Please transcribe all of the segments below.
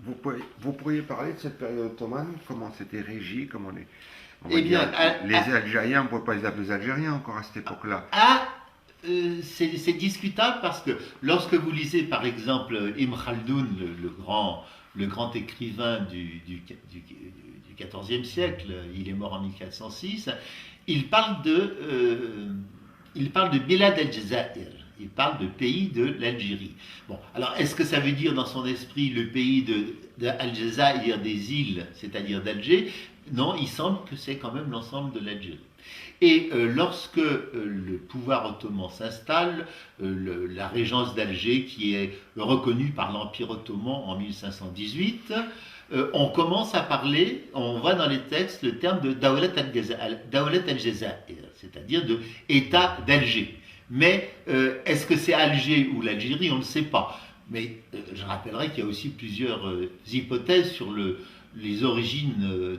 vous pourriez parler de cette période ottomane, comment c'était régi, comment on va Eh bien, dire, les Algériens, on ne pouvait pas les appeler les Algériens encore à cette époque-là. à, c'est discutable parce que lorsque vous lisez par exemple Ibn Khaldoun, le grand écrivain du XIVe siècle, il est mort en 1406, il parle il parle de Bilad el-Jazair, il parle de pays de l'Algérie. Bon, alors est-ce que ça veut dire dans son esprit le pays de Al-Jazair, des îles, c'est-à-dire d'Alger? Non, il semble que c'est quand même l'ensemble de l'Algérie. Et lorsque le pouvoir ottoman s'installe, la régence d'Alger, qui est reconnue par l'Empire ottoman en 1518, on commence à parler, on voit dans les textes le terme de Dawlat al-Jazair, c'est-à-dire de État d'Alger. Mais est-ce que c'est Alger ou l'Algérie? On ne le sait pas. Mais je rappellerai qu'il y a aussi plusieurs hypothèses sur les origines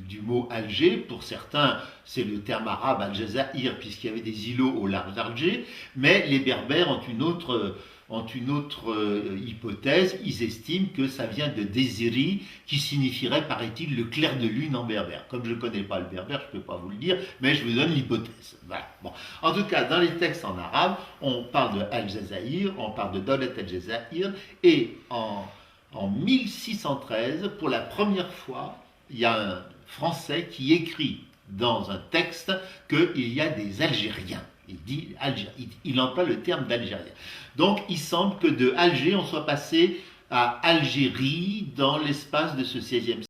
du mot Alger. Pour certains, c'est le terme arabe Al-Jazair, puisqu'il y avait des îlots au large d'Alger. Mais les Berbères ont une autre hypothèse. Ils estiment que ça vient de Désiri, qui signifierait, paraît-il, le clair de lune en berbère. Comme je ne connais pas le berbère, je ne peux pas vous le dire, mais je vous donne l'hypothèse. Voilà. Bon. En tout cas, dans les textes en arabe, on parle de Al-Jazair, on parle de Dawlat al-Jazair, et en 1613, pour la première fois, il y a un Français qui écrit dans un texte qu'il y a des Algériens. Il dit il emploie le terme d'Algérien. Donc il semble que de Alger, on soit passé à Algérie dans l'espace de ce 16e siècle.